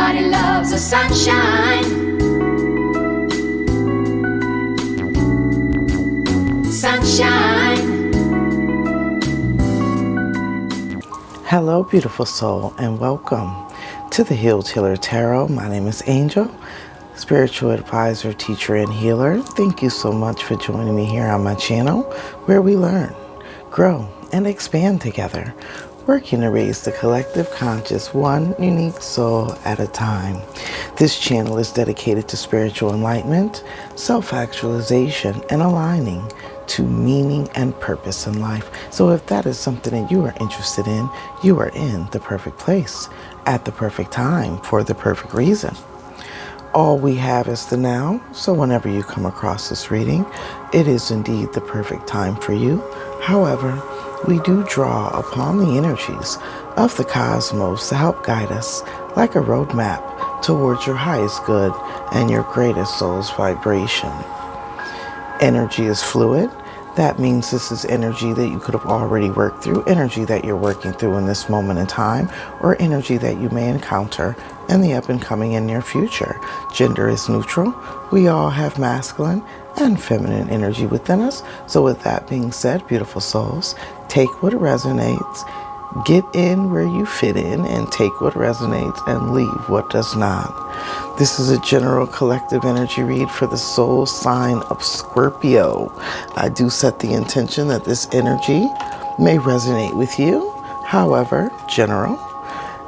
Everybody loves the sunshine. Sunshine. Hello, beautiful soul, and welcome to the Healed Healer Tarot. My name is Angel, spiritual advisor, teacher, and healer. Thank you so much for joining me here on my channel, where we learn, grow, and expand together, working to raise the collective conscious one unique soul at a time. This channel is dedicated to spiritual enlightenment, self-actualization, and aligning to meaning and purpose in life. So if that is something that you are interested in, you are in the perfect place at the perfect time for the perfect reason. All we have is the now, so whenever you come across this reading, it is indeed the perfect time for you. However, we do draw upon the energies of the cosmos to help guide us like a roadmap towards your highest good and your greatest soul's vibration. Energy is fluid. That means this is energy that you could have already worked through, energy that you're working through in this moment in time, or energy that you may encounter in the up and coming and near future. Gender is neutral. We all have masculine and feminine energy within us. So with that being said, beautiful souls, take what resonates, get in where you fit in, and take what resonates and leave what does not. This is a general collective energy read for the soul sign of Scorpio. I do set the intention that this energy may resonate with you, however, general.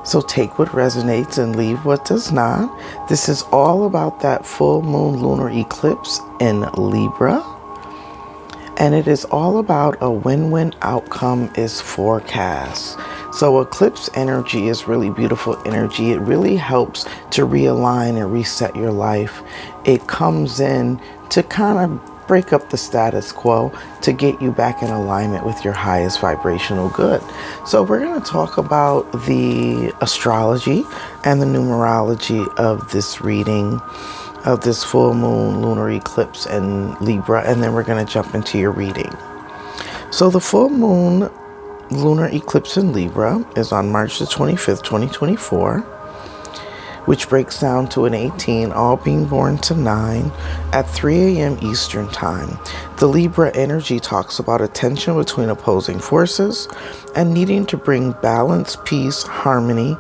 So take what resonates and leave what does not. This is all about that full moon lunar eclipse in Libra. And it is all about a win-win outcome is forecast. So eclipse energy is really beautiful energy. It really helps to realign and reset your life. It comes in to kind of break up the status quo to get you back in alignment with your highest vibrational good. So we're going to talk about the astrology and the numerology of this reading, of this full moon lunar eclipse in Libra, and then we're going to jump into your reading. So the full moon lunar eclipse in Libra is on March the 25th, 2024, which breaks down to an 18, all being born to 9 at 3 a.m. Eastern Time. The Libra energy talks about a tension between opposing forces and needing to bring balance, peace, harmony,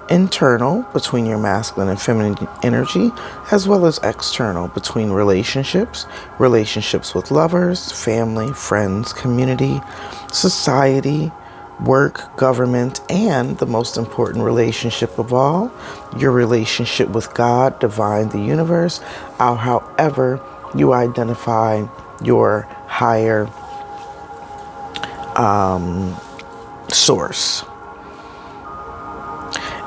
internal between your masculine and feminine energy, as well as external between relationships with lovers, family, friends, community, society, work, government, and the most important relationship of all, your relationship with God, divine, the universe, or however you identify your higher source.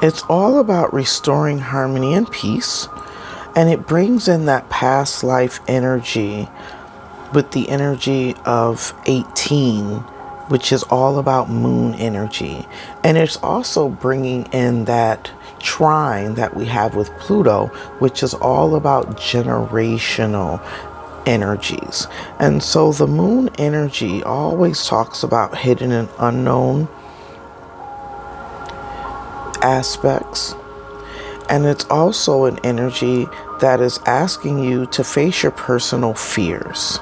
It's all about restoring harmony and peace, and it brings in that past life energy with the energy of 18, which is all about moon energy. And it's also bringing in that trine that we have with Pluto, which is all about generational energies. And so the moon energy always talks about hidden and unknown aspects. And it's also an energy that is asking you to face your personal fears.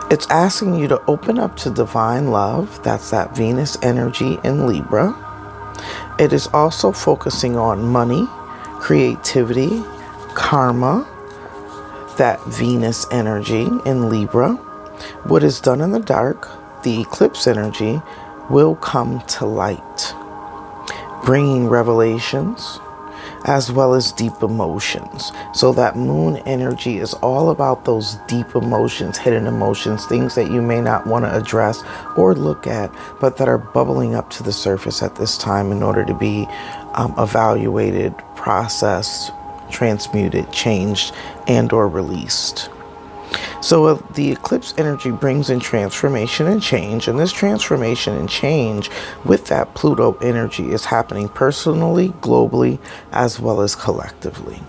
It's asking you to open up to divine love. That's that Venus energy in Libra. It is also focusing on money, creativity, karma, that Venus energy in Libra. What is done in the dark, the eclipse energy, will come to light, bringing revelations as well as deep emotions. So that moon energy is all about those deep emotions, hidden emotions, things that you may not want to address or look at, but that are bubbling up to the surface at this time in order to be evaluated, processed, transmuted, changed, and or released. So the eclipse energy brings in transformation and change, and this transformation and change with that Pluto energy is happening personally, globally, as well as collectively.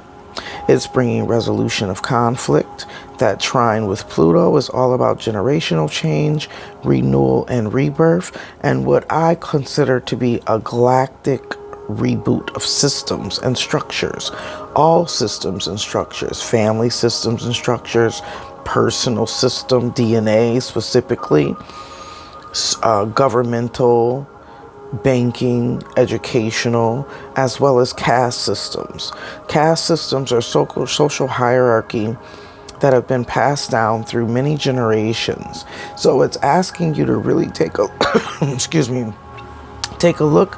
It's bringing resolution of conflict. That trine with Pluto is all about generational change, renewal, and rebirth, and what I consider to be a galactic reboot of systems and structures, all systems and structures, family systems and structures, personal system, DNA specifically, governmental, banking, educational, as well as caste systems. Caste systems are social hierarchy that have been passed down through many generations. So it's asking you to really take a take a look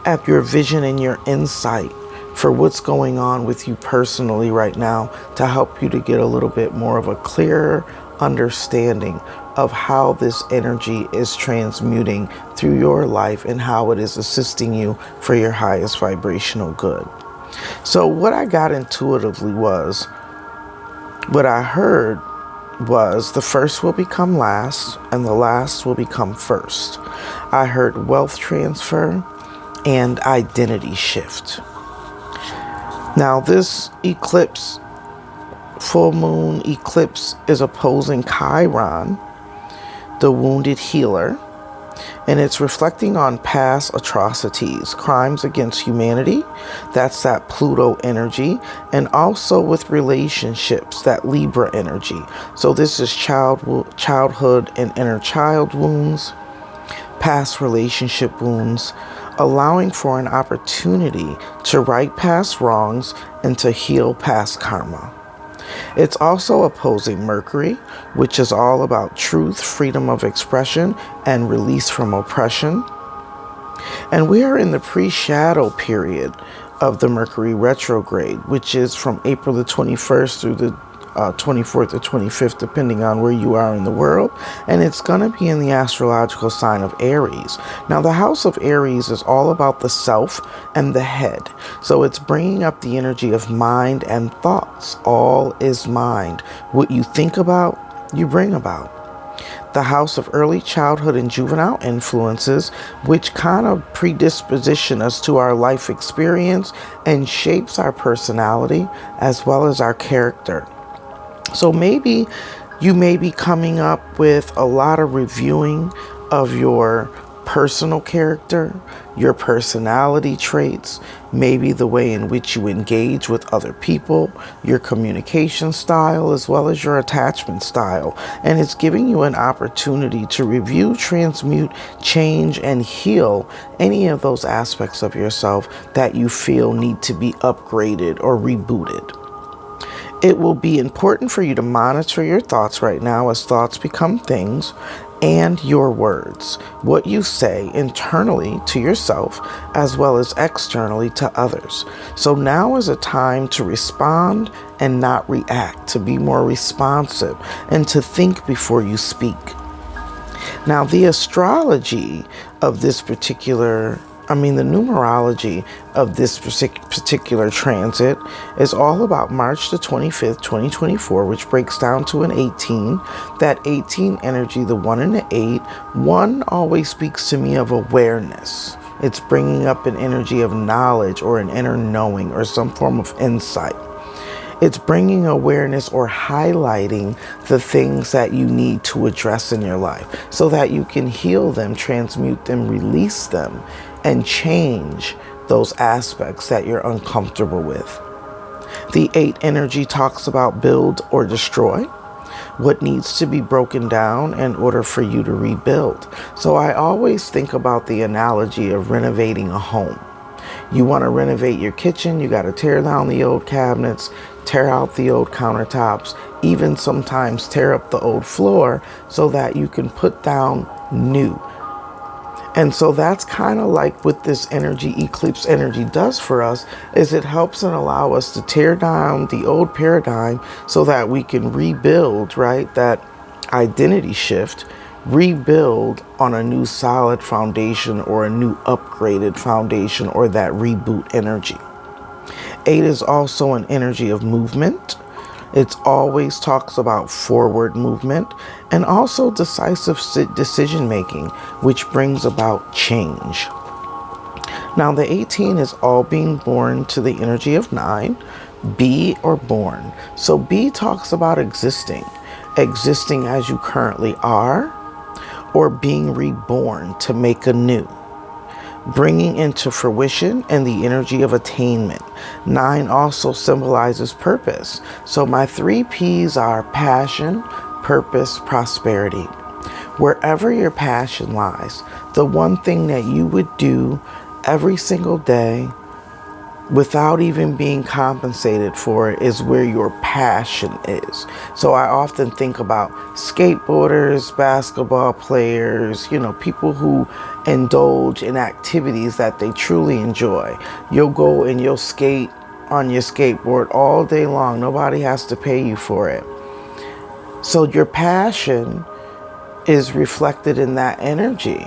at your vision and your insight for what's going on with you personally right now, to help you to get a little bit more of a clearer understanding of how this energy is transmuting through your life and how it is assisting you for your highest vibrational good. So what I got intuitively was, what I heard was, the first will become last and the last will become first. I heard wealth transfer and identity shift. Now this eclipse, full moon eclipse, is opposing Chiron, the wounded healer, and it's reflecting on past atrocities, crimes against humanity. That's that Pluto energy, and also with relationships, that Libra energy. So this is childhood and inner child wounds, past relationship wounds, allowing for an opportunity to right past wrongs and to heal past karma. It's also opposing Mercury, which is all about truth, freedom of expression, and release from oppression. And we are in the pre-shadow period of the Mercury retrograde, which is from April the 21st through the 24th or 25th, depending on where you are in the world. And it's going to be in the astrological sign of Aries. Now, the house of Aries is all about the self and the head. So it's bringing up the energy of mind and thoughts. All is mind. What you think about, you bring about. The house of early childhood and juvenile influences, which kind of predisposition us to our life experience and shapes our personality as well as our character. So maybe you may be coming up with a lot of reviewing of your personal character, your personality traits, maybe the way in which you engage with other people, your communication style, as well as your attachment style. And it's giving you an opportunity to review, transmute, change, and heal any of those aspects of yourself that you feel need to be upgraded or rebooted. It will be important for you to monitor your thoughts right now, as thoughts become things, and your words, what you say internally to yourself as well as externally to others. So now is a time to respond and not react, to be more responsive and to think before you speak. Now, the astrology of this the numerology of this particular transit is all about March the 25th, 2024, which breaks down to an 18. That 18 energy, the 1 and the 8, 1 always speaks to me of awareness. It's bringing up an energy of knowledge or an inner knowing or some form of insight. It's bringing awareness or highlighting the things that you need to address in your life so that you can heal them, transmute them, release them, and change those aspects that you're uncomfortable with. The 8 energy talks about build or destroy, what needs to be broken down in order for you to rebuild. So I always think about the analogy of renovating a home. You want to renovate your kitchen, you got to tear down the old cabinets, tear out the old countertops, even sometimes tear up the old floor so that you can put down new. And so that's kind of like what this energy, eclipse energy, does for us, is it helps and allow us to tear down the old paradigm so that we can rebuild, right? That identity shift, rebuild on a new solid foundation or a new upgraded foundation, or that reboot energy. 8 is also an energy of movement. It always talks about forward movement and also decisive decision making, which brings about change. Now, the 18 is all being born to the energy of 9, be or born. So be talks about existing as you currently are, or being reborn to make anew. bringing into fruition, and the energy of attainment. 9 also symbolizes purpose. So my 3 P's are passion, purpose, prosperity. Wherever your passion lies, the one thing that you would do every single day without even being compensated for it is where your passion is. So I often think about skateboarders, basketball players, people who indulge in activities that they truly enjoy. You'll go and you'll skate on your skateboard all day long. Nobody has to pay you for it. So your passion is reflected in that energy.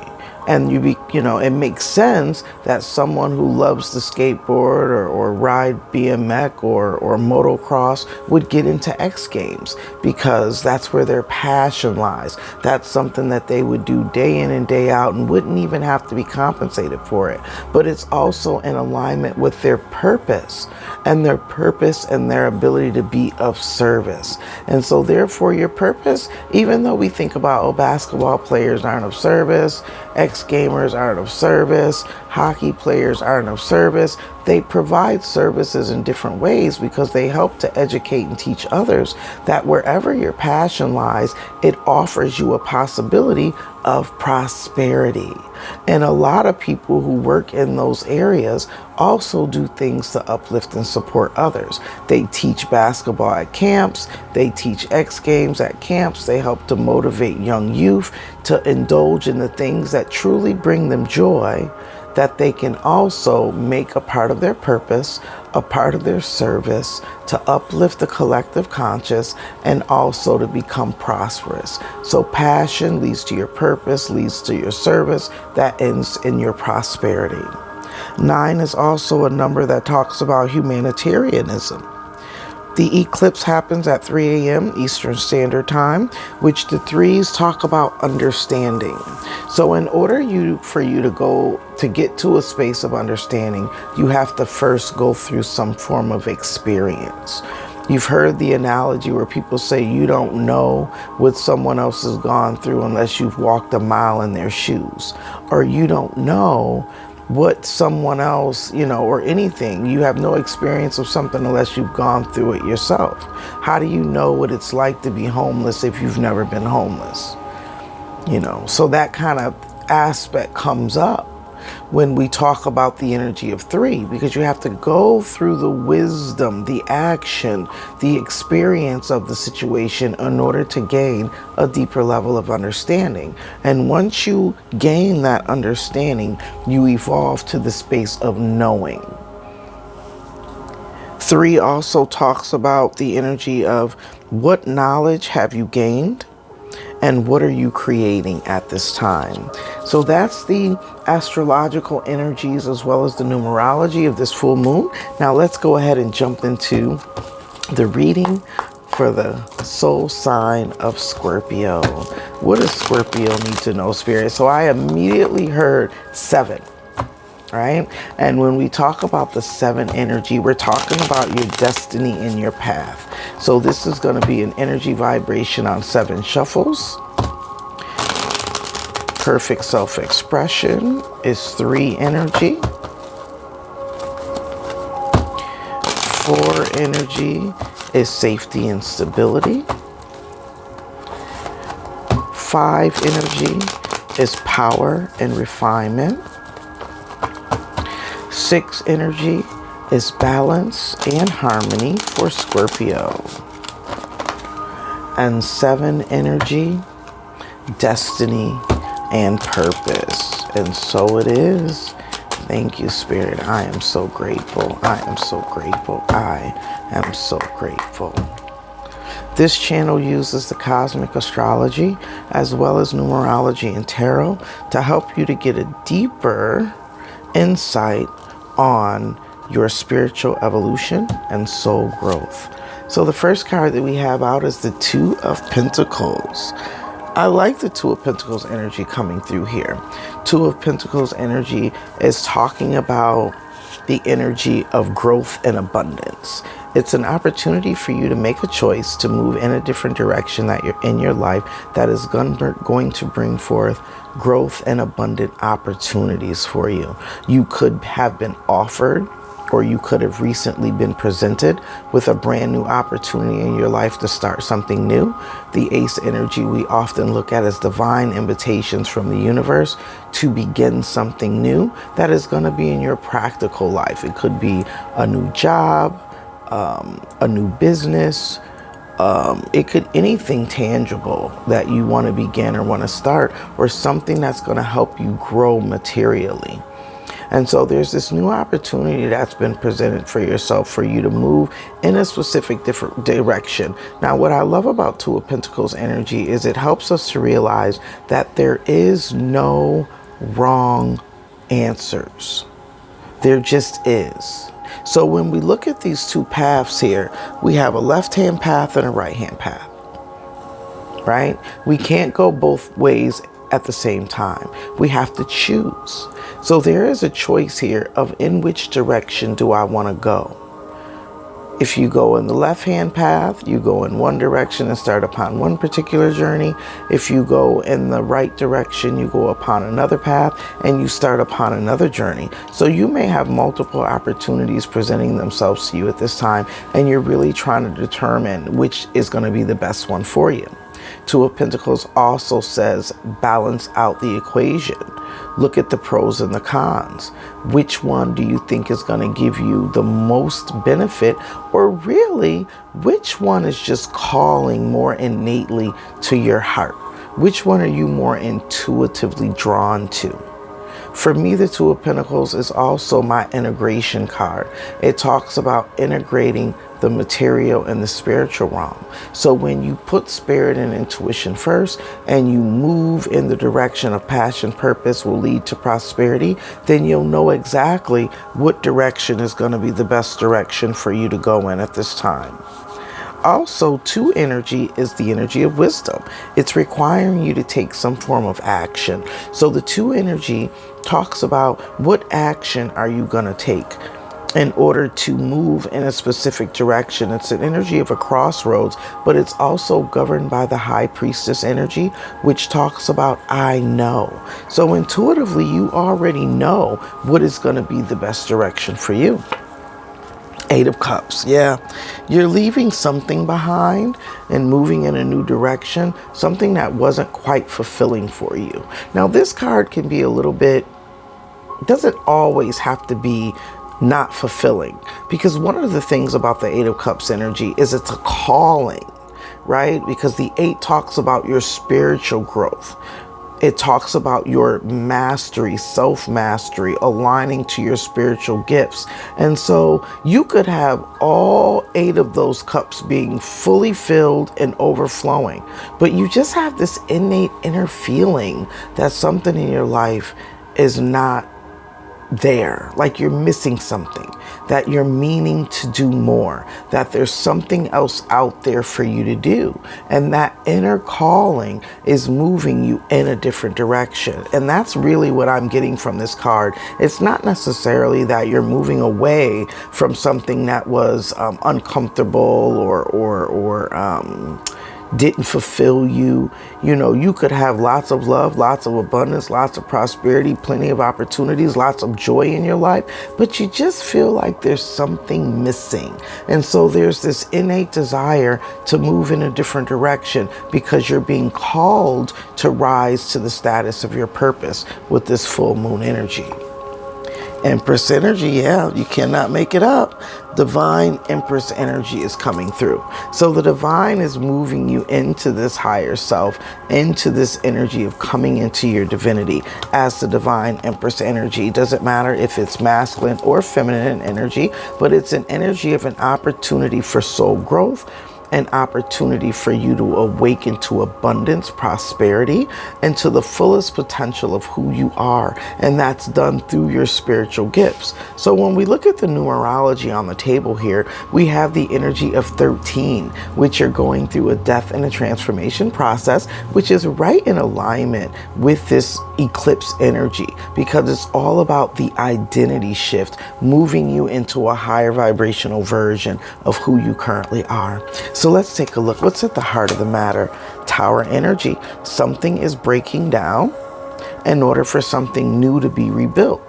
And it makes sense that someone who loves to skateboard or ride BMX or motocross would get into X Games, because that's where their passion lies. That's something that they would do day in and day out and wouldn't even have to be compensated for it. But it's also in alignment with their purpose and their ability to be of service. And so therefore your purpose, even though we think about, basketball players aren't of service, X-gamers aren't of service, hockey players aren't of service, they provide services in different ways because they help to educate and teach others that wherever your passion lies, it offers you a possibility of prosperity. And a lot of people who work in those areas also do things to uplift and support others. They teach basketball at camps, they teach X Games at camps, they help to motivate young youth to indulge in the things that truly bring them joy, that they can also make a part of their purpose, a part of their service, to uplift the collective conscious and also to become prosperous. So passion leads to your purpose, leads to your service, that ends in your prosperity. 9 is also a number that talks about humanitarianism. The eclipse happens at 3 a.m. Eastern Standard Time, which the 3s talk about understanding. So in order for you to get to a space of understanding, you have to first go through some form of experience. You've heard the analogy where people say you don't know what someone else has gone through unless you've walked a mile in their shoes, or you don't know what someone else, or anything. You have no experience of something unless you've gone through it yourself. How do you know what it's like to be homeless if you've never been homeless? So that kind of aspect comes up when we talk about the energy of 3, because you have to go through the wisdom, the action, the experience of the situation in order to gain a deeper level of understanding. And once you gain that understanding, you evolve to the space of knowing. 3 also talks about the energy of what knowledge have you gained and what are you creating at this time. So that's the astrological energies as well as the numerology of this full moon. Now let's go ahead and jump into the reading for the soul sign of Scorpio. What does Scorpio need to know, Spirit? So I immediately heard 7. Right? And when we talk about the 7 energy, we're talking about your destiny and your path. So this is going to be an energy vibration on 7 shuffles. Perfect self-expression is 3 energy. 4 energy is safety and stability. 5 energy is power and refinement. 6 energy is balance and harmony for Scorpio. And 7 energy, destiny and purpose. And so it is. Thank you, Spirit. I am so grateful. I am so grateful. I am so grateful. This channel uses the cosmic astrology as well as numerology and tarot to help you to get a deeper insight on your spiritual evolution and soul growth. So the first card that we have out is the 2 of Pentacles. I like the Two of Pentacles energy coming through here. Two of Pentacles energy is talking about the energy of growth and abundance. It's an opportunity for you to make a choice to move in a different direction that you're in your life that is going to bring forth growth and abundant opportunities for you. You could have been offered, or you could have recently been presented with a brand new opportunity in your life to start something new. The Ace energy we often look at as divine invitations from the universe to begin something new that is going to be in your practical life. It could be a new job, a new business. It could anything tangible that you want to begin or want to start, or something that's going to help you grow materially. And so there's this new opportunity that's been presented for yourself, for you to move in a specific different direction. Now, what I love about Two of Pentacles energy is it helps us to realize that there is no wrong answers. There just is. So when we look at these two paths here, we have a left-hand path and a right-hand path, right? We can't go both ways at the same time. We have to choose. So there is a choice here of in which direction do I want to go. If you go in the left-hand path, you go in one direction and start upon one particular journey. If you go in the right direction, you go upon another path and you start upon another journey. So you may have multiple opportunities presenting themselves to you at this time, and you're really trying to determine which is going to be the best one for you. Two of Pentacles also says balance out the equation. Look at the pros and the cons. Which one do you think is going to give you the most benefit? Or really, which one is just calling more innately to your heart? Which one are you more intuitively drawn to? For me, the Two of Pentacles is also my integration card. It talks about integrating the material and the spiritual realm. So when you put spirit and intuition first and you move in the direction of passion, purpose will lead to prosperity, then you'll know exactly what direction is going to be the best direction for you to go in at this time. Also, Two energy is the energy of wisdom. It's requiring you to take some form of action. So the Two energy talks about what action are you going to take in order to move in a specific direction. It's an energy of a crossroads, but it's also governed by the High Priestess energy, which talks about I know. So intuitively, you already know what is going to be the best direction for you. Eight of Cups. Yeah, you're leaving something behind and moving in a new direction, something that wasn't quite fulfilling for you. Now, this card can be a little bit, doesn't always have to be not fulfilling, because one of the things about the Eight of Cups energy is it's a calling, right? Because the Eight talks about your spiritual growth. It talks about your mastery, self-mastery, aligning to your spiritual gifts. And so you could have all 8 of those cups being fully filled and overflowing, but you just have this innate inner feeling that something in your life is not there, like you're missing something, that you're meaning to do more, that there's something else out there for you to do. And that inner calling is moving you in a different direction. And that's really what I'm getting from this card. It's not necessarily that you're moving away from something that was uncomfortable or didn't fulfill you. You know, you could have lots of love, lots of abundance, lots of prosperity, plenty of opportunities, lots of joy in your life, but you just feel like there's something missing. And so there's this innate desire to move in a different direction because you're being called to rise to the status of your purpose with this full moon energy. Empress energy, yeah, you cannot make it up. Divine Empress energy is coming through. So the divine is moving you into this higher self, into this energy of coming into your divinity as the Divine Empress energy. Doesn't matter if it's masculine or feminine energy, but it's an energy of an opportunity for soul growth, an opportunity for you to awaken to abundance, prosperity, and to the fullest potential of who you are. And that's done through your spiritual gifts. So when we look at the numerology on the table here, we have the energy of 13, which you're going through a death and a transformation process, which is right in alignment with this eclipse energy, because it's all about the identity shift, moving you into a higher vibrational version of who you currently are. So let's take a look. What's at the heart of the matter? Tower energy. Something is breaking down in order for something new to be rebuilt.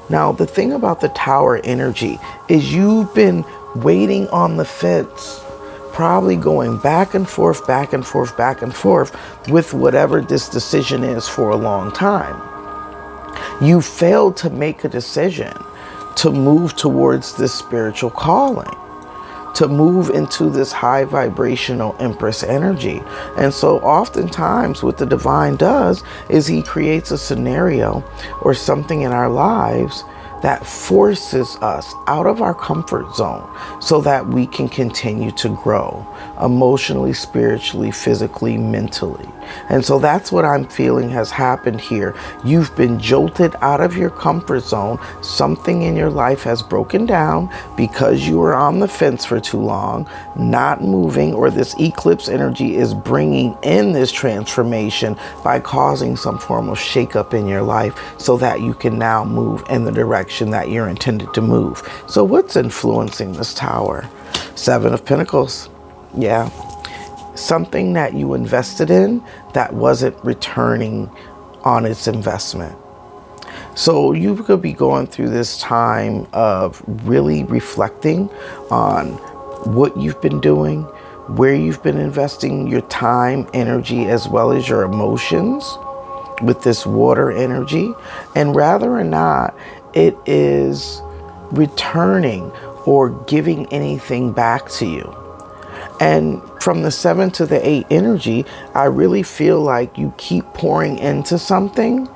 Now, the thing about the tower energy is you've been waiting on the fence, probably going back and forth, back and forth, back and forth with whatever this decision is for a long time. You failed to make a decision to move towards this spiritual calling, to move into this high vibrational Empress energy. And so oftentimes what the divine does is he creates a scenario or something in our lives that forces us out of our comfort zone so that we can continue to grow emotionally, spiritually, physically, mentally. And so that's what I'm feeling has happened here. You've been jolted out of your comfort zone. Something in your life has broken down because you were on the fence for too long, not moving, or this eclipse energy is bringing in this transformation by causing some form of shakeup in your life so that you can now move in the direction that you're intended to move. So what's influencing this tower? Seven of Pentacles. Yeah. Something that you invested in that wasn't returning on its investment. So you could be going through this time of really reflecting on what you've been doing, where you've been investing your time, energy, as well as your emotions with this water energy, and whether or not it is returning or giving anything back to you. And from the 7 to the 8 energy, I really feel like you keep pouring into something,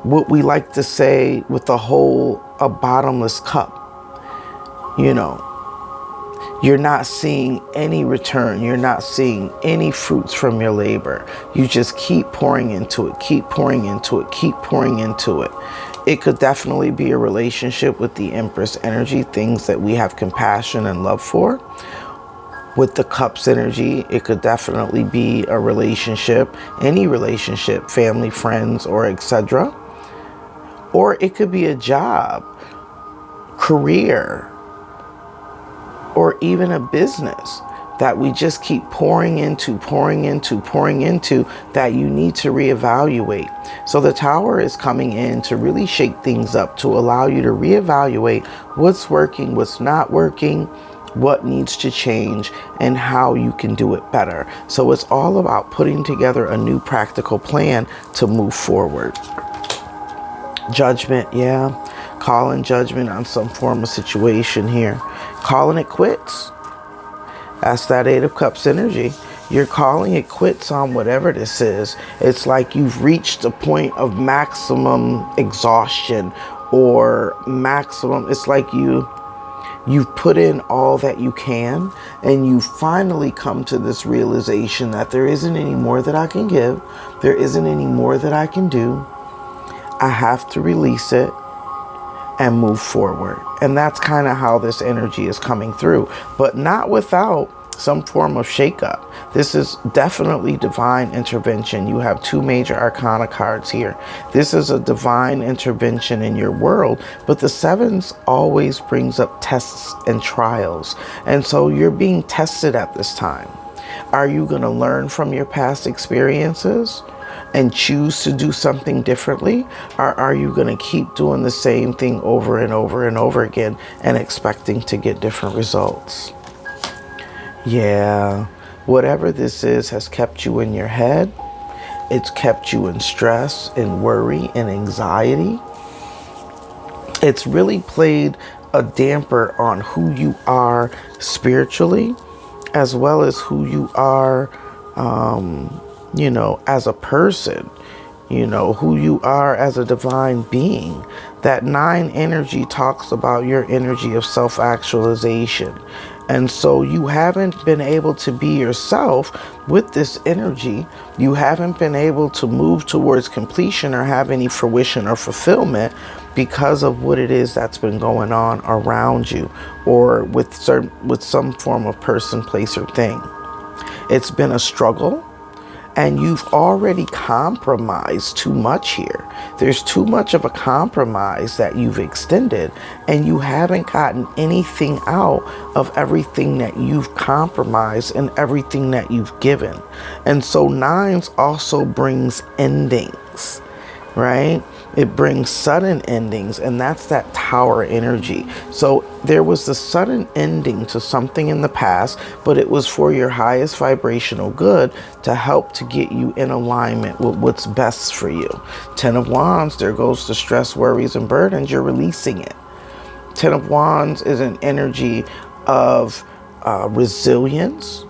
what we like to say with the whole, a bottomless cup. You know, you're not seeing any return. You're not seeing any fruits from your labor. You just keep pouring into it, keep pouring into it, keep pouring into it. It could definitely be a relationship with the Empress energy, things that we have compassion and love for. With the Cups energy, it could definitely be a relationship, any relationship, family, friends, or etc. Or it could be a job, career, or even a business that we just keep pouring into, that you need to reevaluate. So the tower is coming in to really shake things up, to allow you to reevaluate what's working, what's not working, what needs to change, and how you can do it better. So it's all about putting together a new practical plan to move forward. Judgment, yeah. Calling judgment on some form of situation here. Calling it quits. That's that 8 of Cups energy. You're calling it quits on whatever this is. It's like you've reached a point of maximum exhaustion or maximum, it's like you've put in all that you can, and you finally come to this realization that there isn't any more that I can give. There isn't any more that I can do. I have to release it and move forward. And that's kind of how this energy is coming through, but not without some form of shakeup. This is definitely divine intervention. You have 2 major arcana cards here. This is a divine intervention in your world, but the 7s always brings up tests and trials. And so you're being tested at this time. Are you going to learn from your past experiences and choose to do something differently? Or are you going to keep doing the same thing over and over and over again and expecting to get different results? Yeah, whatever this is has kept you in your head. It's kept you in stress and worry and anxiety. It's really played a damper on who you are spiritually, as well as who you are, as a person, who you are as a divine being. That 9 energy talks about your energy of self-actualization. And so you haven't been able to be yourself with this energy. You haven't been able to move towards completion or have any fruition or fulfillment because of what it is that's been going on around you, or with some form of person, place, or thing. It's been a struggle. And you've already compromised too much here. There's too much of a compromise that you've extended, and you haven't gotten anything out of everything that you've compromised and everything that you've given. And so nines also brings endings, right? It brings sudden endings, and that's that tower energy. So there was a sudden ending to something in the past, but it was for your highest vibrational good to help to get you in alignment with what's best for you. 10 of Wands, there goes the stress, worries, and burdens. You're releasing it. 10 of Wands is an energy of resilience,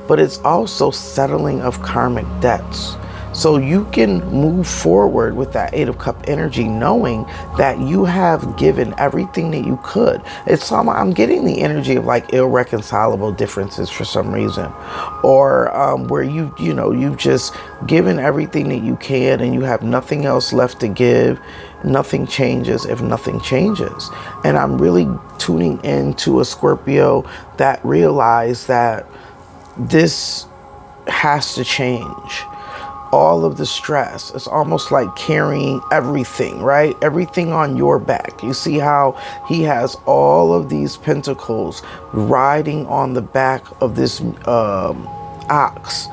but it's also settling of karmic debts. So you can move forward with that 8 of Cup energy, knowing that you have given everything that you could. I'm getting the energy of like irreconcilable differences for some reason, or where you've just given everything that you can and you have nothing else left to give. Nothing changes if nothing changes. And I'm really tuning into a Scorpio that realized that this has to change. All of the stress, it's almost like carrying everything, right? Everything on your back. You see how he has all of these pentacles riding on the back of this ox.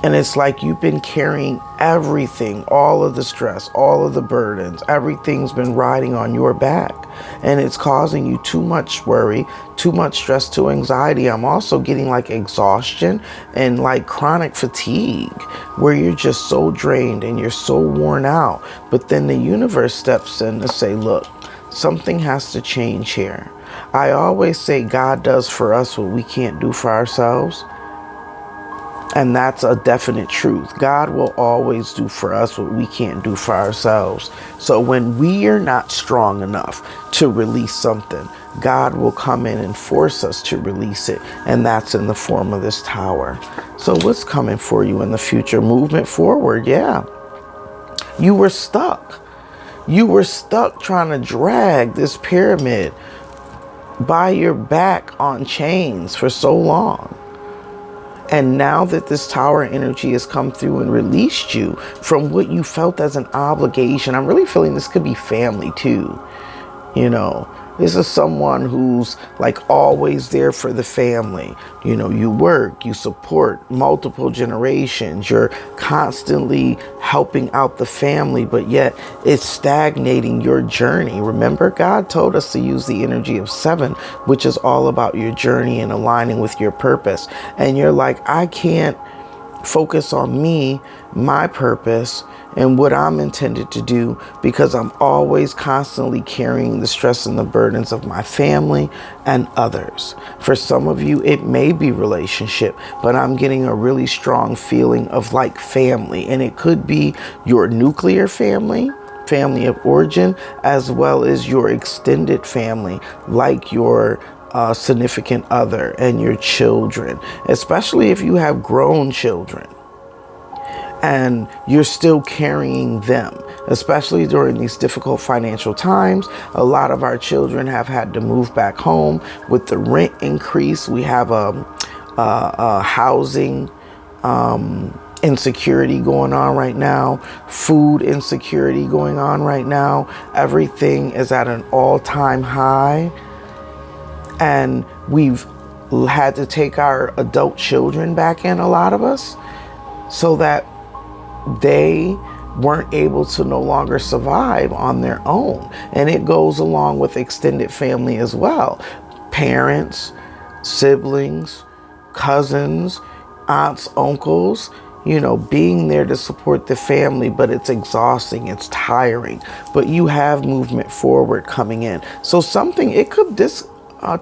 And it's like you've been carrying everything, all of the stress, all of the burdens, everything's been riding on your back. And it's causing you too much worry, too much stress, too anxiety. I'm also getting like exhaustion and like chronic fatigue, where you're just so drained and you're so worn out. But then the universe steps in to say, look, something has to change here. I always say God does for us what we can't do for ourselves. And that's a definite truth. God will always do for us what we can't do for ourselves. So when we are not strong enough to release something, God will come in and force us to release it. And that's in the form of this tower. So what's coming for you in the future? Movement forward, yeah. You were stuck. You were stuck trying to drag this pyramid by your back on chains for so long. And now that this tower energy has come through and released you from what you felt as an obligation, I'm really feeling this could be family too. You know, this is someone who's like always there for the family. You know, you work, you support multiple generations, you're constantly helping out the family, but yet it's stagnating your journey. Remember, God told us to use the energy of 7, which is all about your journey and aligning with your purpose. And you're like, I can't focus on me, my purpose, and what I'm intended to do, because I'm always constantly carrying the stress and the burdens of my family and others. For some of you, it may be relationship, but I'm getting a really strong feeling of like family. And it could be your nuclear family, family of origin, as well as your extended family, like your significant other and your children, especially if you have grown children and you're still carrying them, especially during these difficult financial times. A lot of our children have had to move back home with the rent increase. We have a housing insecurity going on right now, food insecurity going on right now. Everything is at an all-time high. And we've had to take our adult children back in, a lot of us, so that they weren't able to no longer survive on their own. And it goes along with extended family as well. Parents, siblings, cousins, aunts, uncles, you know, being there to support the family, but it's exhausting, it's tiring. But you have movement forward coming in. So something, it could, this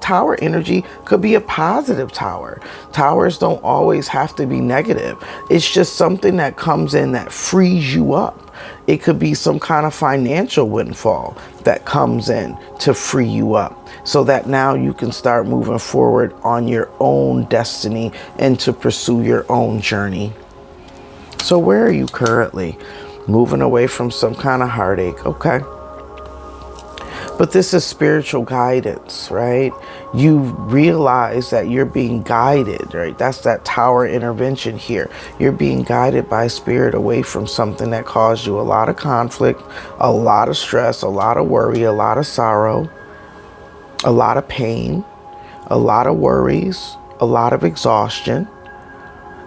Tower energy could be a positive tower. Towers don't always have to be negative. It's just something that comes in that frees you up. It could be some kind of financial windfall that comes in to free you up so that now you can start moving forward on your own destiny and to pursue your own journey. So where are you currently? Moving away from some kind of heartache. Okay. But this is spiritual guidance, right? You realize that you're being guided, right? That's that tower intervention here. You're being guided by spirit away from something that caused you a lot of conflict, a lot of stress, a lot of worry, a lot of sorrow, a lot of pain, a lot of worries, a lot of exhaustion.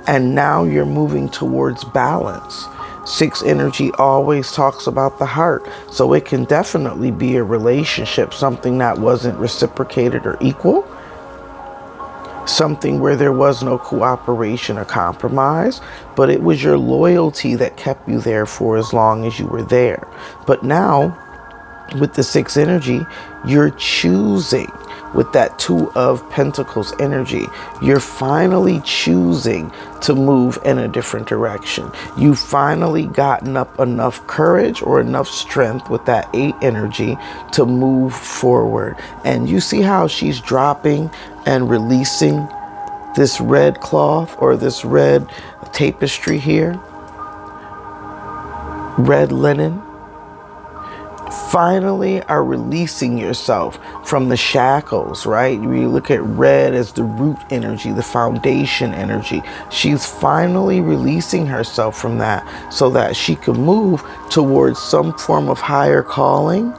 And now you're moving towards balance. 6 energy always talks about the heart. So it can definitely be a relationship, something that wasn't reciprocated or equal. Something where there was no cooperation or compromise, but it was your loyalty that kept you there for as long as you were there. But now, with the 6 energy, you're choosing. With that 2 of Pentacles energy, you're finally choosing to move in a different direction. You've finally gotten up enough courage or enough strength with that 8 energy to move forward. And you see how she's dropping and releasing this red cloth or this red tapestry here, red linen. Finally are releasing yourself from the shackles, right? You look at red as the root energy, the foundation energy. She's finally releasing herself from that so that she can move towards some form of higher calling,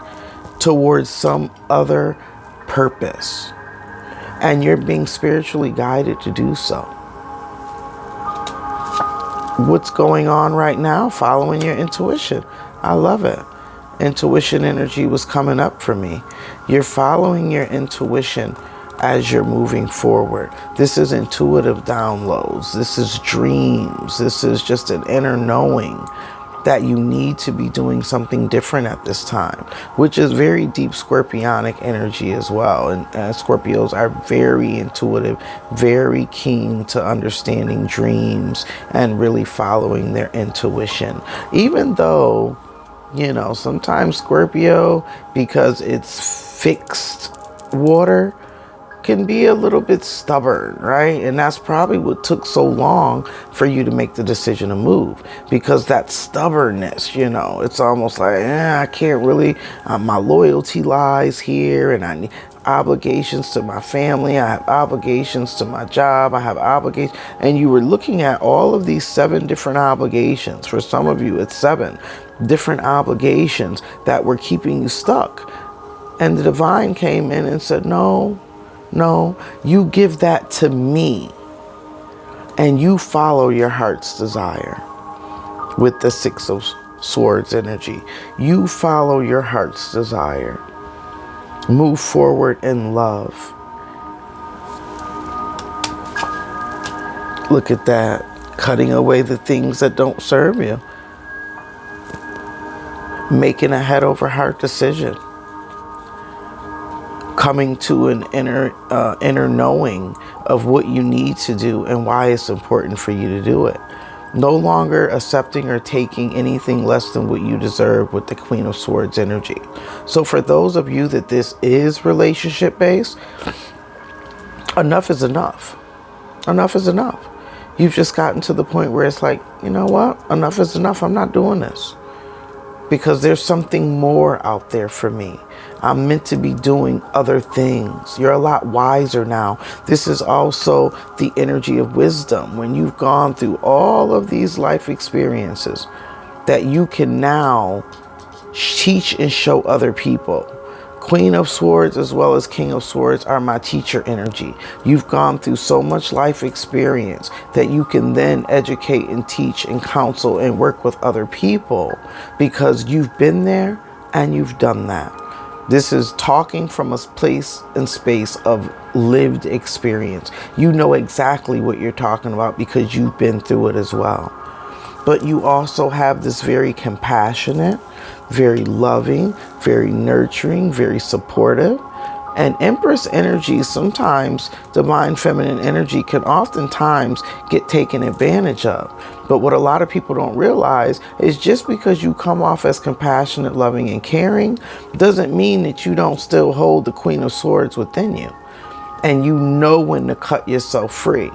towards some other purpose. And you're being spiritually guided to do so. What's going on right now? Following your intuition. I love it. Intuition energy was coming up for me. You're following your intuition as you're moving forward. This is intuitive downloads. This is dreams. This is just an inner knowing that you need to be doing something different at this time, which is very deep scorpionic energy as well. And Scorpios are very intuitive, very keen to understanding dreams and really following their intuition. Even though, you know, sometimes Scorpio, because it's fixed water, can be a little bit stubborn, right? And that's probably what took so long for you to make the decision to move, because that stubbornness, you know, it's almost like, I can't really, my loyalty lies here, and I need obligations to my family, I have obligations to my job, I have obligations, and you were looking at all of these 7 different obligations. For some of you, it's 7 different obligations that were keeping you stuck. And the divine came in and said, no, you give that to me and you follow your heart's desire. With the 6 of Swords energy, you follow your heart's desire. Move forward in love. Look at that. Cutting away the things that don't serve you. Making a head over heart decision. Coming to an inner knowing of what you need to do and why it's important for you to do it. No longer accepting or taking anything less than what you deserve with the Queen of Swords energy. So for those of you that this is relationship based, enough is enough. Enough is enough. You've just gotten to the point where it's like, you know what? Enough is enough. I'm not doing this. Because there's something more out there for me. I'm meant to be doing other things. You're a lot wiser now. This is also the energy of wisdom. When you've gone through all of these life experiences, that you can now teach and show other people. Queen of Swords as well as King of Swords are my teacher energy. You've gone through so much life experience that you can then educate and teach and counsel and work with other people because you've been there and you've done that. This is talking from a place and space of lived experience. You know exactly what you're talking about because you've been through it as well. But you also have this very compassionate, very loving, very nurturing, very supportive, And Empress energy, sometimes divine feminine energy, can oftentimes get taken advantage of. But what a lot of people don't realize is just because you come off as compassionate, loving, and caring doesn't mean that you don't still hold the Queen of Swords within you. And you know when to cut yourself free.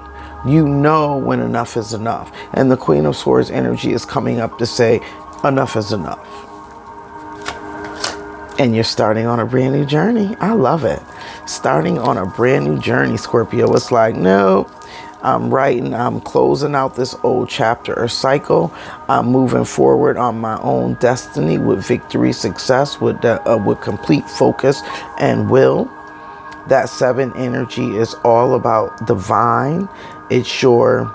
You know when enough is enough. And the Queen of Swords energy is coming up to say, enough is enough. And you're starting on a brand new journey. I love it. Starting on a brand new journey, Scorpio. It's like, no, I'm closing out this old chapter or cycle. I'm moving forward on my own destiny with victory, success, with complete focus and will. That 7 energy is all about divine. It's your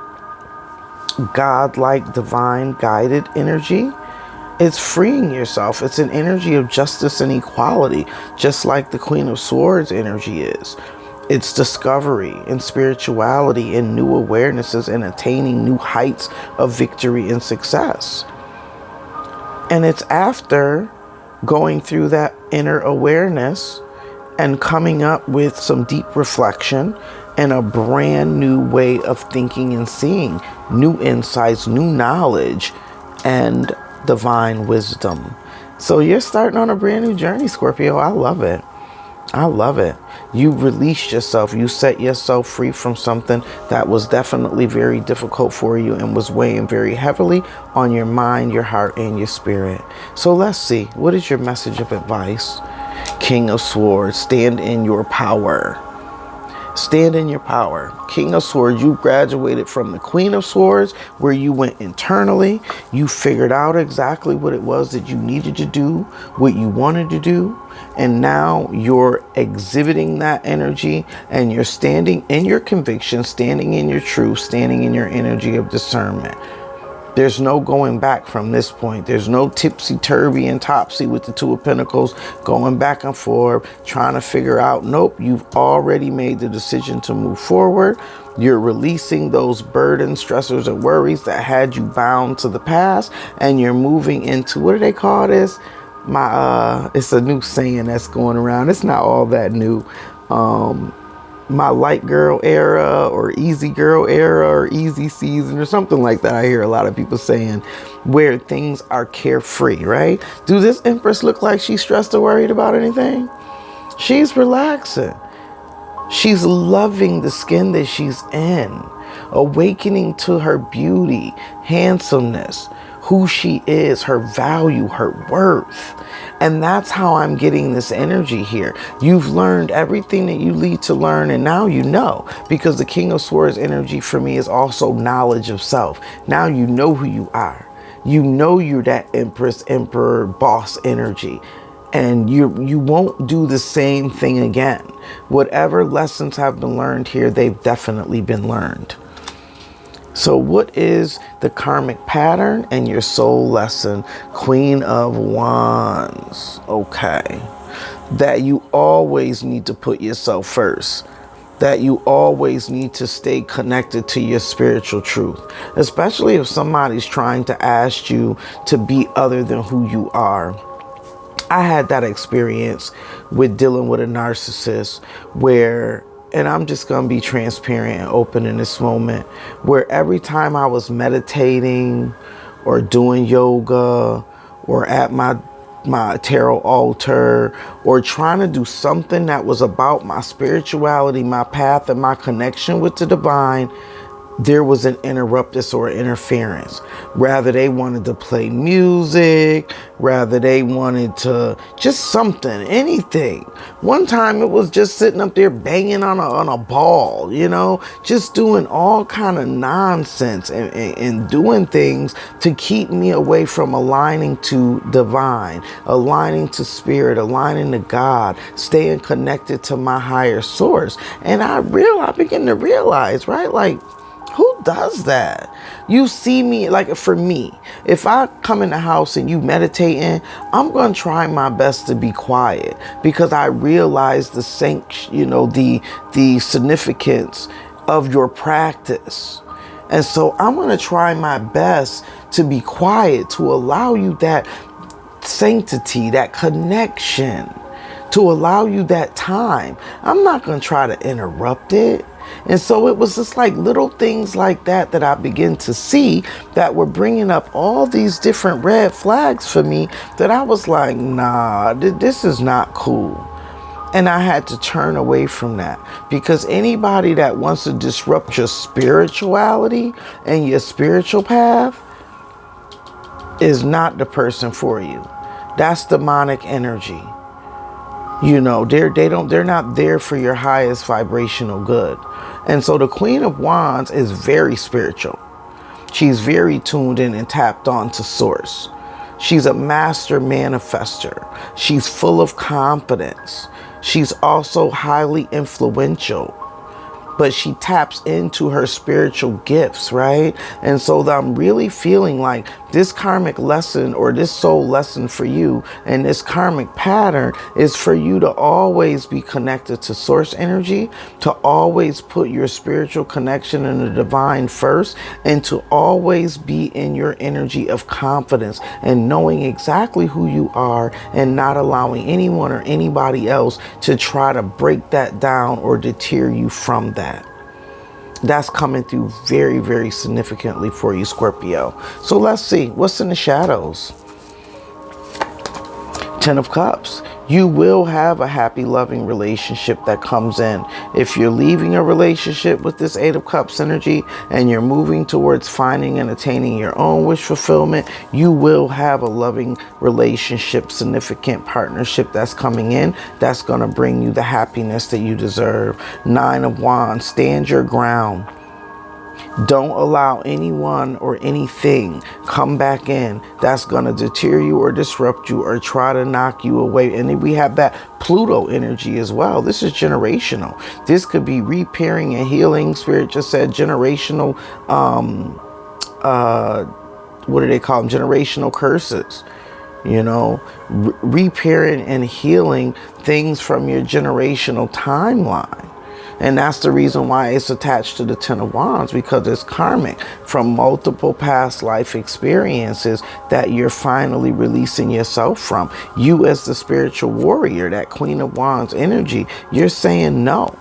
godlike, divine, guided energy. It's freeing yourself. It's an energy of justice and equality, just like the Queen of Swords energy is. It's discovery and spirituality and new awarenesses and attaining new heights of victory and success. And it's after going through that inner awareness and coming up with some deep reflection and a brand new way of thinking and seeing, new insights, new knowledge, and divine wisdom. So you're starting on a brand new journey, Scorpio. I love it. I love it. You released yourself. You set yourself free from something that was definitely very difficult for you and was weighing very heavily on your mind, your heart, and your spirit. So let's see. What is your message of advice? King of Swords, stand in your power. Stand in your power. King of Swords, you graduated from the Queen of Swords, where you went internally. You figured out exactly what it was that you needed to do, what you wanted to do. And now you're exhibiting that energy and you're standing in your conviction, standing in your truth, standing in your energy of discernment. There's no going back from this point. There's no tipsy-turvy and topsy with the 2 of Pentacles going back and forth, trying to figure out. Nope, you've already made the decision to move forward. You're releasing those burdens, stressors, and worries that had you bound to the past. And you're moving into, what do they call this? It's a new saying that's going around. It's not all that new. My light girl era or easy girl era or easy season or something like that. I hear a lot of people saying, where things are carefree, right? Do this Empress look like she's stressed or worried about anything? She's relaxing. She's loving the skin that she's in, awakening to her beauty, handsomeness, who she is, her value, her worth. And that's how I'm getting this energy here. You've learned everything that you need to learn, and now you know, because the King of Swords energy for me is also knowledge of self. Now you know who you are. You know you're that Empress, Emperor, boss energy. And you won't do the same thing again. Whatever lessons have been learned here, they've definitely been learned. So what is the karmic pattern and your soul lesson? Queen of Wands. Okay. That you always need to put yourself first. That you always need to stay connected to your spiritual truth. Especially if somebody's trying to ask you to be other than who you are. I had that experience with dealing with a narcissist where, and I'm just going to be transparent and open in this moment, where every time I was meditating or doing yoga or at my tarot altar or trying to do something that was about my spirituality, my path, and my connection with the divine, there was an interruptus or interference. Rather they wanted to play music, rather they wanted to just something, anything. One time it was just sitting up there banging on a ball, you know, just doing all kind of nonsense and doing things to keep me away from aligning to divine, aligning to spirit, aligning to God, staying connected to my higher source. And I begin to realize, right, like, who does that? You see me, like for me, if I come in the house and you meditating, I'm going to try my best to be quiet because I realize the significance of your practice. And so I'm going to try my best to be quiet, to allow you that sanctity, that connection, to allow you that time. I'm not going to try to interrupt it. And so it was just like little things like that that I began to see that were bringing up all these different red flags for me that I was like, nah, this is not cool. And I had to turn away from that, because anybody that wants to disrupt your spirituality and your spiritual path is not the person for you. That's demonic energy. You know, they're not there for your highest vibrational good. And so the Queen of Wands is very spiritual. She's very tuned in and tapped on to source. She's a master manifester. She's full of confidence. She's also highly influential, but she taps into her spiritual gifts, right? And so I'm really feeling like this karmic lesson, or this soul lesson for you, and this karmic pattern is for you to always be connected to source energy, to always put your spiritual connection in the divine first, and to always be in your energy of confidence and knowing exactly who you are, and not allowing anyone or anybody else to try to break that down or deter you from that. That's coming through very, very significantly for you, Scorpio. So let's see what's in the shadows. Ten of Cups. You will have a happy, loving relationship that comes in. If you're leaving a relationship with this Eight of Cups energy and you're moving towards finding and attaining your own wish fulfillment, you will have a loving relationship, significant partnership that's coming in. That's going to bring you the happiness that you deserve. Nine of Wands. Stand your ground. Don't allow anyone or anything come back in that's going to deter you or disrupt you or try to knock you away. And then we have that Pluto energy as well. This is generational. This could be repairing and healing. Spirit just said generational, what do they call them? Generational curses. You know, repairing and healing things from your generational timeline. And that's the reason why it's attached to the Ten of Wands, because it's karmic from multiple past life experiences that you're finally releasing yourself from. You as the spiritual warrior, that Queen of Wands energy, you're saying no.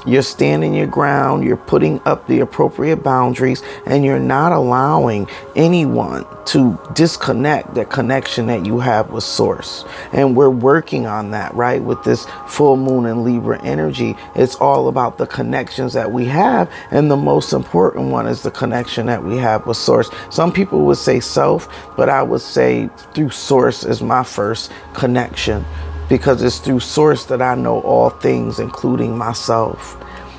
You're standing your ground, you're putting up the appropriate boundaries, and you're not allowing anyone to disconnect the connection that you have with Source. And we're working on that, right? With this full moon and Libra energy, it's all about the connections that we have. And the most important one is the connection that we have with Source. Some people would say self, but I would say through Source is my first connection, because it's through Source that I know all things, including myself.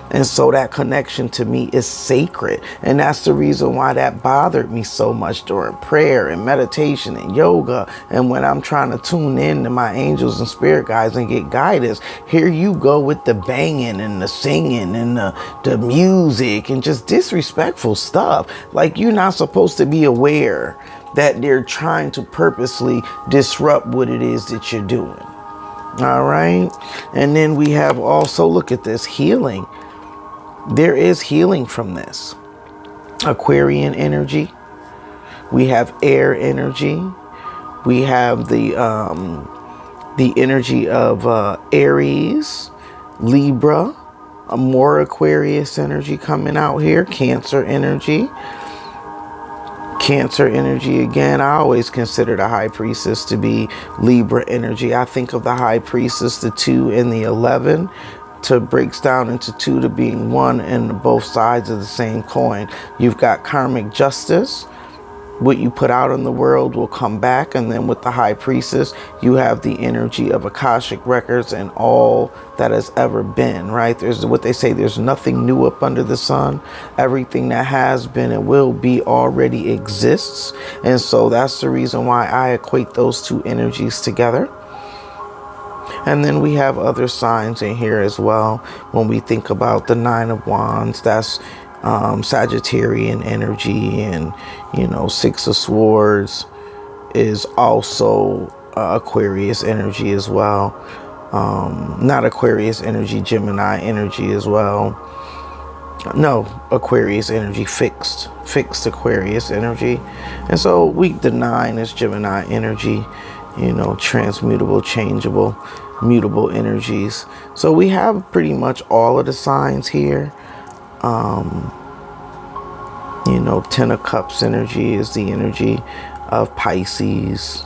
And so that connection to me is sacred. And that's the reason why that bothered me so much during prayer and meditation and yoga. And when I'm trying to tune in to my angels and spirit guides and get guidance, here you go with the banging and the singing and the music and just disrespectful stuff. Like, you're not supposed to be aware that they're trying to purposely disrupt what it is that you're doing. All right. And then we have also, look at this, healing. There is healing from this. Aquarian energy. We have air energy. We have the energy of Aries, Libra, a more Aquarius energy coming out here. Cancer energy. Cancer energy again. I always consider the High Priestess to be Libra energy. I think of the High Priestess, the 2 and the 11, to breaks down into 2 to being 1 and both sides of the same coin. You've got karmic justice. What you put out in the world will come back. And then with the High Priestess, you have the energy of Akashic records and all that has ever been, right? There's what they say, there's nothing new up under the sun. Everything that has been and will be already exists. And so that's the reason why I equate those 2 energies together. And then we have other signs in here as well. When we think about the 9 of Wands, that's Sagittarian energy, and 6 of Swords is also Aquarius energy as well. Not Aquarius energy, Gemini energy as well. No, Aquarius energy, fixed Aquarius energy. And so the 9 is Gemini energy, transmutable, changeable. mutable energies. So we have pretty much all of the signs here. You know, Ten of Cups energy is the energy of Pisces.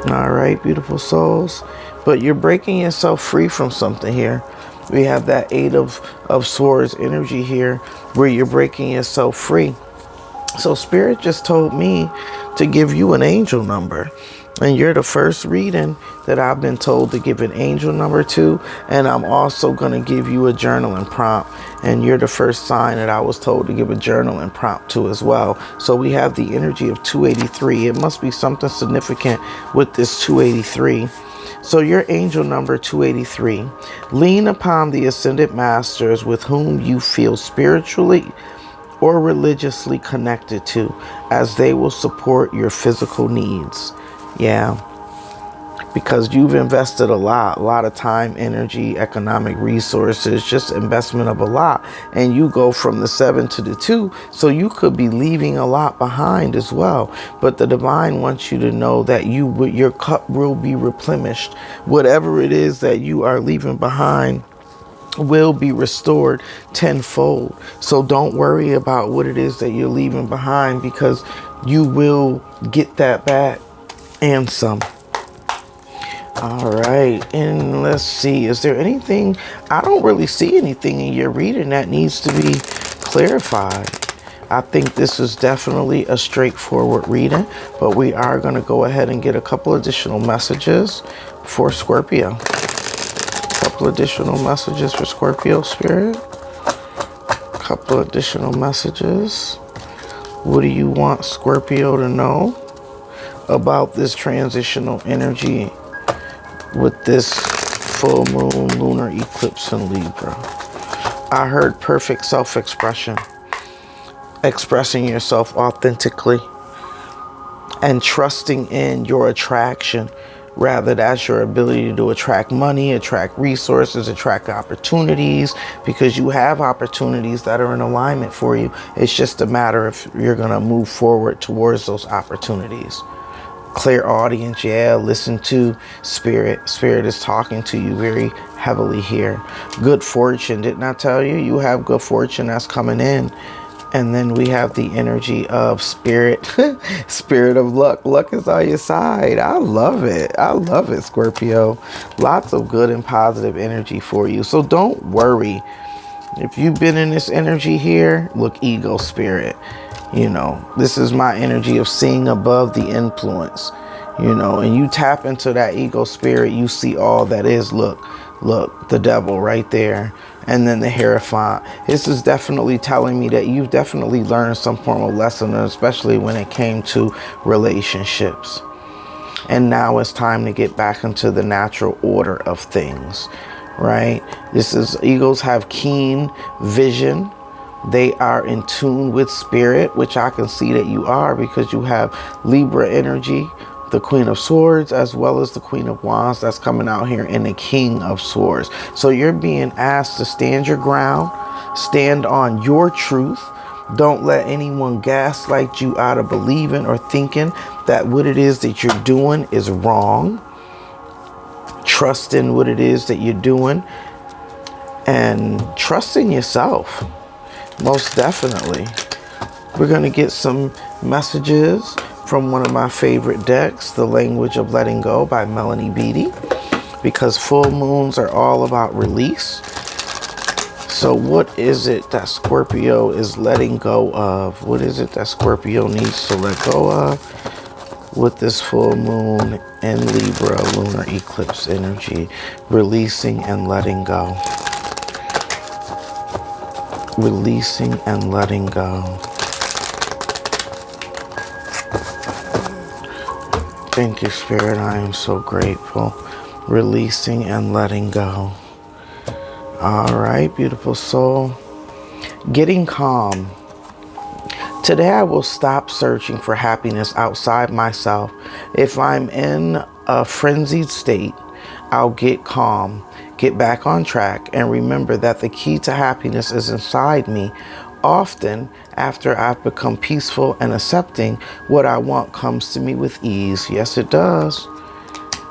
All right, beautiful souls. But you're breaking yourself free from something here. We have that Eight of Swords energy here where you're breaking yourself free. So Spirit just told me to give you an angel number. And you're the first reading that I've been told to give an angel number to. And I'm also going to give you a journaling prompt. And you're the first sign that I was told to give a journaling prompt to as well. So we have the energy of 283. It must be something significant with this 283. So your angel number 283. Lean upon the ascended masters with whom you feel spiritually or religiously connected to, as they will support your physical needs. Yeah, because you've invested a lot of time, energy, economic resources, just investment of a lot. And you go from the 7 to the 2, so you could be leaving a lot behind as well. But the divine wants you to know that your cup will be replenished. Whatever it is that you are leaving behind will be restored tenfold. So don't worry about what it is that you're leaving behind, because you will get that back and some. All right, and let's see, is there anything? I don't really see anything in your reading that needs to be clarified. I think this is definitely a straightforward reading, but we are going to go ahead and get a couple additional messages for Scorpio. Couple additional messages for Scorpio Spirit. Couple additional messages. What do you want Scorpio to know about this transitional energy with this full moon lunar eclipse in Libra? I heard perfect self-expression. Expressing yourself authentically and trusting in your attraction. Rather, that's your ability to attract money, attract resources, attract opportunities, because you have opportunities that are in alignment for you. It's just a matter if you're going to move forward towards those opportunities. Clear audience, yeah, listen to Spirit. Spirit is talking to you very heavily here. Good fortune, didn't I tell you? You have good fortune that's coming in. And then we have the energy of Spirit, Spirit of luck. Luck is on your side. I love it. I love it, Scorpio. Lots of good and positive energy for you. So don't worry. If you've been in this energy here, look, ego spirit. You know, this is my energy of seeing above the influence. You know, and you tap into that ego spirit, you see all that is. Look, the devil right there. And then the Hierophant. This is definitely telling me that you've definitely learned some form of lesson, especially when it came to relationships. And now it's time to get back into the natural order of things, right? This is, egos have keen vision. They are in tune with spirit, which I can see that you are, because you have Libra energy, the Queen of Swords, as well as the Queen of Wands that's coming out here, and the King of Swords. So you're being asked to stand your ground, stand on your truth. Don't let anyone gaslight you out of believing or thinking that what it is that you're doing is wrong. Trust in what it is that you're doing and trust in yourself. Most definitely. We're going to get some messages from one of my favorite decks, The Language of Letting Go by Melanie Beattie, because full moons are all about release. So what is it that Scorpio is letting go of? What is it that Scorpio needs to let go of with this full moon in Libra lunar eclipse energy? Releasing and letting go. Releasing and letting go. Thank you, Spirit. I am so grateful. Releasing and letting go. All right, beautiful soul. Getting calm. Today I will stop searching for happiness outside myself. If I'm in a frenzied state, I'll get calm, get back on track, and remember that the key to happiness is inside me. Often, after I've become peaceful and accepting, what I want comes to me with ease. Yes, it does.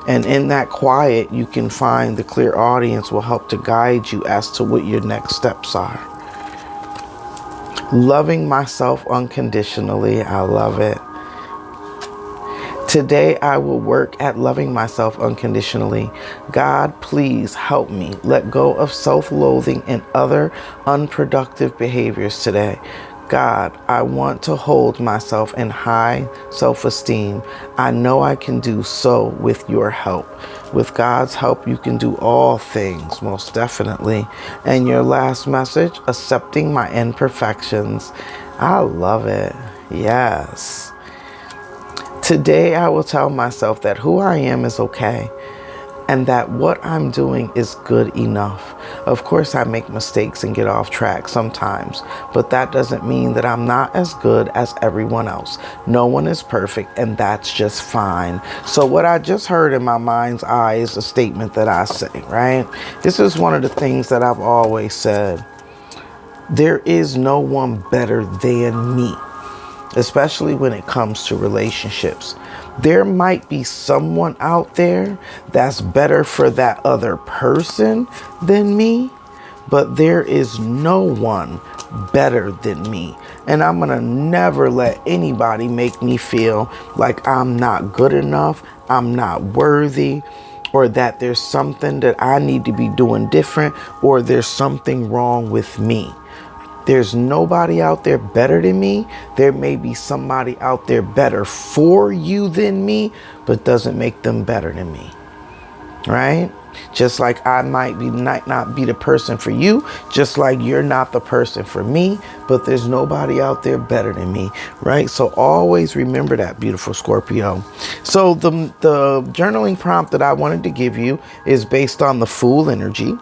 And in that quiet, you can find the clear audience will help to guide you as to what your next steps are. Loving myself unconditionally. I love it. Today, I will work at loving myself unconditionally. God, please help me let go of self-loathing and other unproductive behaviors today. God, I want to hold myself in high self-esteem. I know I can do so with your help. With God's help, you can do all things, most definitely. And your last message, accepting my imperfections. I love it. Yes. Today, I will tell myself that who I am is okay and that what I'm doing is good enough. Of course, I make mistakes and get off track sometimes, but that doesn't mean that I'm not as good as everyone else. No one is perfect, and that's just fine. So what I just heard in my mind's eye is a statement that I say, right? This is one of the things that I've always said. There is no one better than me, especially when it comes to relationships. There might be someone out there that's better for that other person than me, but there is no one better than me. And I'm gonna never let anybody make me feel like I'm not good enough, I'm not worthy, or that there's something that I need to be doing different, or there's something wrong with me. There's nobody out there better than me. There may be somebody out there better for you than me, but doesn't make them better than me, right? Just like I might not be the person for you, just like you're not the person for me, but there's nobody out there better than me, right? So always remember that, beautiful Scorpio. So the journaling prompt that I wanted to give you is based on the Fool energy.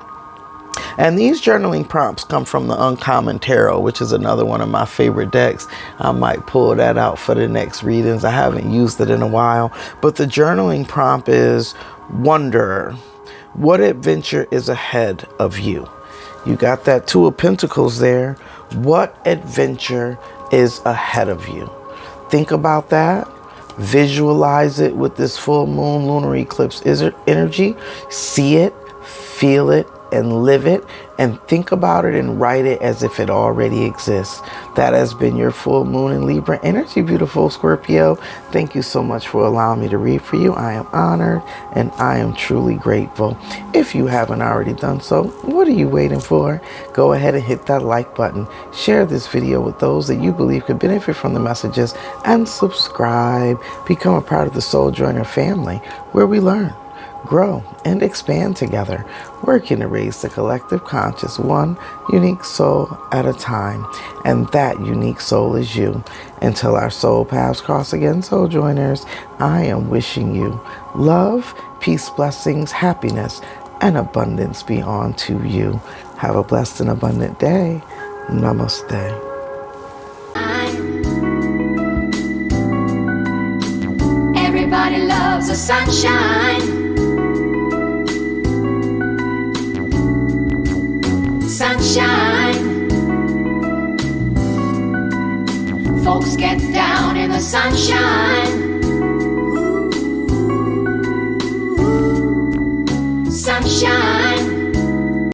And these journaling prompts come from the Uncommon Tarot, which is another one of my favorite decks. I might pull that out for the next readings. I haven't used it in a while. But the journaling prompt is Wanderer. What adventure is ahead of you? You got that Two of Pentacles there. What adventure is ahead of you? Think about that. Visualize it with this full moon lunar eclipse energy. See it, feel it, and live it, and think about it and write it as if it already exists. That has been your full moon in Libra energy, beautiful Scorpio. Thank you so much for allowing me to read for you. I am honored and I am truly grateful. If you haven't already done so, what are you waiting for? Go ahead and hit that like button. Share this video with those that you believe could benefit from the messages, and subscribe. Become a part of the Soul Joyner family, where we learn, grow, and expand together, working to raise the collective conscious one unique soul at a time. And that unique soul is you. Until our soul paths cross again, Soul Joiners, I am wishing you love, peace, blessings, happiness, and abundance be unto you. Have a blessed and abundant day. Namaste. Everybody loves the sunshine. Sunshine. Folks get down in the sunshine. Sunshine.